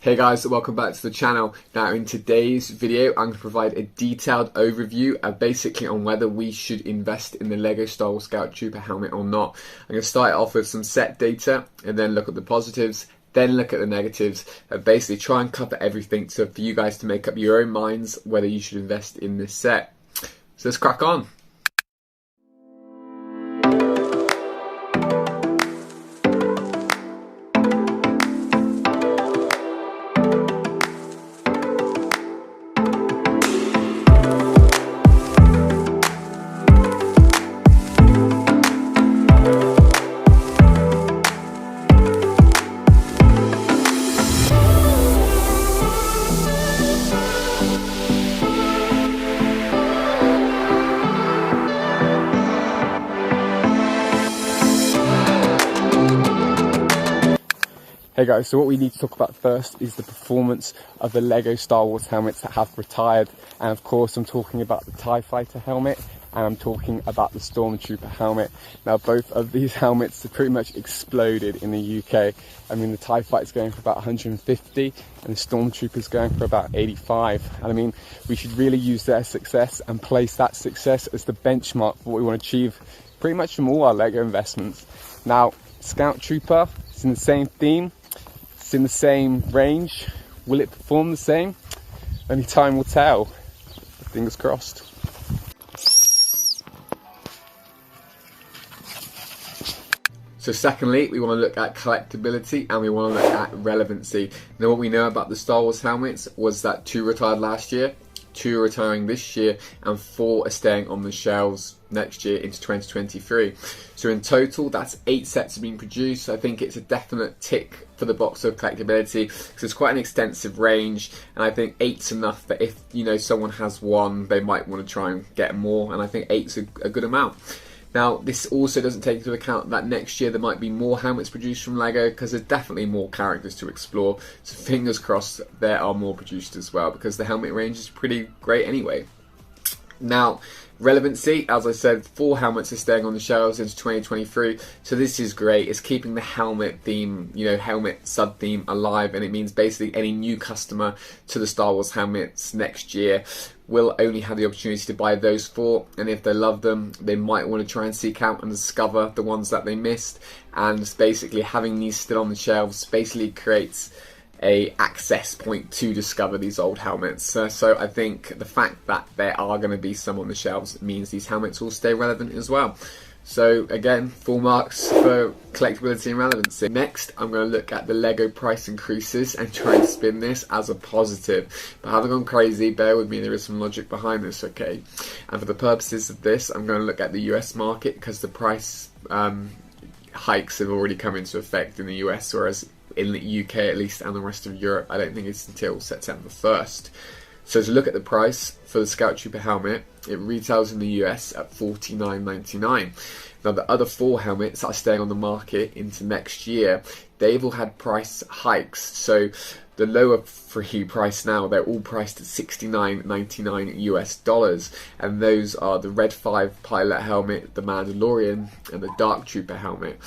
Hey guys, welcome back to the channel. Now in today's video I'm going to provide a detailed overview basically on whether we should invest in the LEGO Star Wars Scout Trooper helmet or not. I'm going to start off with some set data and then look at the positives, then look at the negatives, and basically try and cover everything so for you guys to make up your own minds whether you should invest in this set. So let's crack on. Hey guys, so what we need to talk about first is the performance of the LEGO Star Wars helmets that have retired, and of course I'm talking about the TIE Fighter helmet and I'm talking about the Stormtrooper helmet. Now both of these helmets have pretty much exploded in the UK. I mean the TIE Fighter's going for about 150 and the Stormtrooper's going for about 85. And I mean we should really use their success and place that success as the benchmark for what we want to achieve pretty much from all our LEGO investments. Now Scout Trooper, it's in the same theme. It's in the same range. Will it perform the same? Only time will tell. Fingers crossed. So secondly, we want to look at collectability and we want to look at relevancy. Now what we know about the Star Wars helmets was that 2 retired last year, 2 are retiring this year, and 4 are staying on the shelves next year into 2023. So in total, that's 8 sets being produced. I think it's a definite tick for the box of collectability because it's quite an extensive range, and I think 8's enough that if someone has one, they might want to try and get more, and I think 8's a good amount. Now, this also doesn't take into account that next year there might be more helmets produced from LEGO because there's definitely more characters to explore. So fingers crossed there are more produced as well because the helmet range is pretty great anyway. Now, relevancy, as I said, 4 helmets are staying on the shelves into 2023, so this is great. It's keeping the helmet theme, helmet sub-theme alive, and it means basically any new customer to the Star Wars helmets next year will only have the opportunity to buy those 4, and if they love them, they might want to try and seek out and discover the ones that they missed, and basically having these still on the shelves basically creates a access point to discover these old helmets. So I think the fact that there are going to be some on the shelves means these helmets will stay relevant as well. So again, full marks for collectability and relevancy. Next, I'm going to look at the LEGO price increases and try and spin this as a positive. But I haven't gone crazy, bear with me, there is some logic behind this, okay? And for the purposes of this, I'm going to look at the US market because the price hikes have already come into effect in the US, whereas in the UK at least and the rest of Europe, I don't think it's until September 1st. So to look at the price for the Scout Trooper helmet, it retails in the US at $49.99. Now the other 4 helmets that are staying on the market into next year, they've all had price hikes. So the lower 3 price now, they're all priced at $69.99 US, and those are the Red 5 pilot helmet, the Mandalorian, and the Dark Trooper helmet.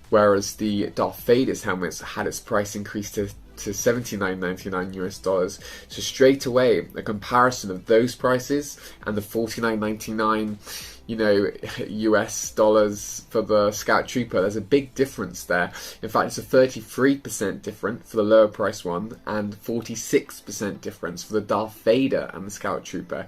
Whereas the Darth Vader's helmets had its price increased to $79.99 US. So straight away, a comparison of those prices and the $49.99 US dollars for the Scout Trooper, there's a big difference there. In fact, it's a 33% difference for the lower price one and 46% difference for the Darth Vader and the Scout Trooper.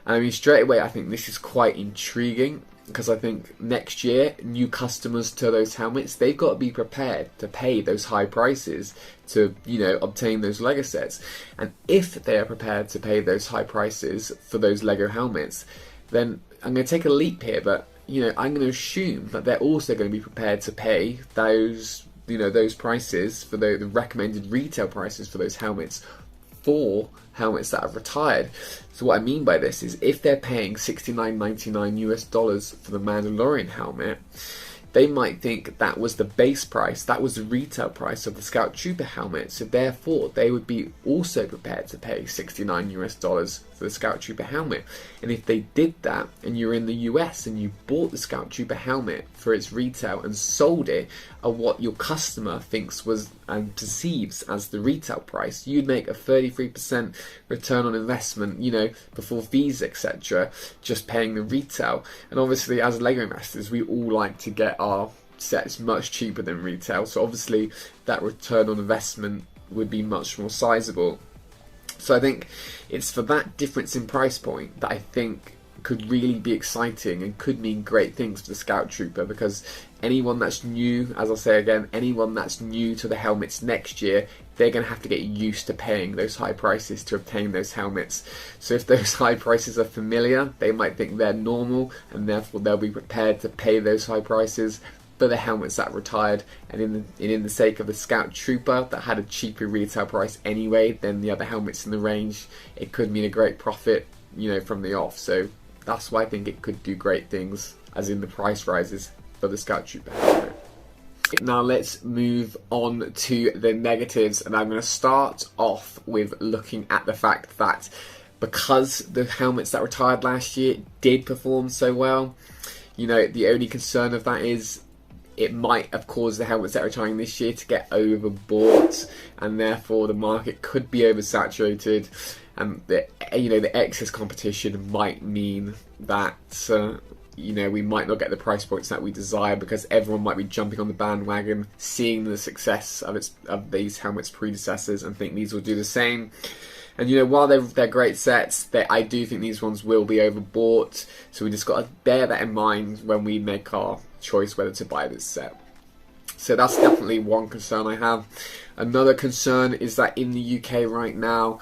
And I mean, straight away, I think this is quite intriguing because I think next year, new customers to those helmets, they've got to be prepared to pay those high prices to, obtain those LEGO sets. And if they are prepared to pay those high prices for those LEGO helmets, then I'm going to take a leap here, but I'm going to assume that they're also going to be prepared to pay those those prices for the recommended retail prices for those helmets for helmets that have retired. So what I mean by this is if they're paying $69.99 US for the Mandalorian helmet, they might think that was the base price, that was the retail price of the Scout Trooper helmet, so therefore they would be also prepared to pay $69 for the Scout Trooper helmet. And if they did that, and you're in the US and you bought the Scout Trooper helmet for its retail and sold it at what your customer thinks was and perceives as the retail price, you'd make a 33% return on investment, you know, before fees, etc., just paying the retail. And obviously, as Lego masters, we all like to get our sets much cheaper than retail, so obviously that return on investment would be much more sizable. So I think it's for that difference in price point that I think could really be exciting and could mean great things for the Scout Trooper, because anyone that's new, as I'll say again, anyone that's new to the helmets next year, they're going to have to get used to paying those high prices to obtain those helmets. So if those high prices are familiar, they might think they're normal, and therefore they'll be prepared to pay those high prices for the helmets that retired. And in the sake of the Scout Trooper that had a cheaper retail price anyway than the other helmets in the range, it could mean a great profit, you know, from the off. So that's why I think it could do great things, as in the price rises for the Scout Trooper helmet. Now let's move on to the negatives, and I'm going to start off with looking at the fact that because the helmets that retired last year did perform so well, you know, the only concern of that is it might have caused the helmets that are retiring this year to get overbought, and therefore the market could be oversaturated, and the excess competition might mean that you know, we might not get the price points that we desire, because everyone might be jumping on the bandwagon, seeing the success of these helmets' predecessors, and think these will do the same. And you know, while they're great sets, I do think these ones will be overbought. So we just got to bear that in mind when we make our choice whether to buy this set. So that's definitely one concern I have. Another concern is that in the UK right now,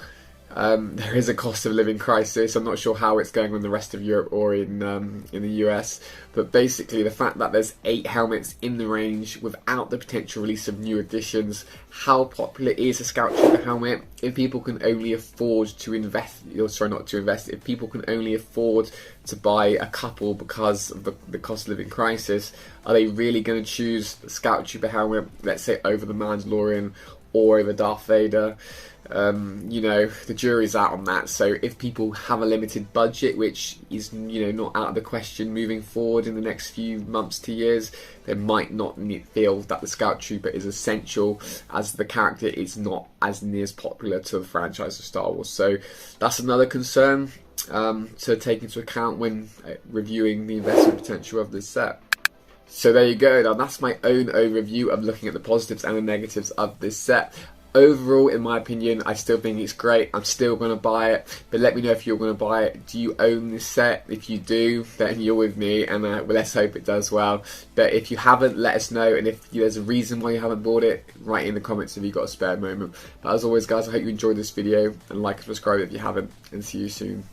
there is a cost of living crisis. I'm not sure how it's going on in the rest of Europe or in the US, but basically the fact that there's 8 helmets in the range without the potential release of new editions, how popular is a Scout Trooper helmet? If people can only afford to if people can only afford to buy a couple because of the cost of living crisis, are they really going to choose the Scout Trooper helmet, let's say, over the Mandalorian or over Darth Vader? You know, the jury's out on that. So if people have a limited budget, which is, you know, not out of the question moving forward in the next few months to years, they might not feel that the Scout Trooper is essential, as the character is not as near as popular to the franchise of Star Wars. So that's another concern to take into account when reviewing the investment potential of this set. So there you go. Now that's my own overview of looking at the positives and the negatives of this set. Overall, in my opinion, I still think it's great. I'm still going to buy it, but let me know if you're going to buy it. Do you own this set? If you do, then you're with me, and well, let's hope it does well. But if you haven't, let us know, and if there's a reason why you haven't bought it, write in the comments if you've got a spare moment. But as always, guys, I hope you enjoyed this video, and like and subscribe if you haven't, and see you soon.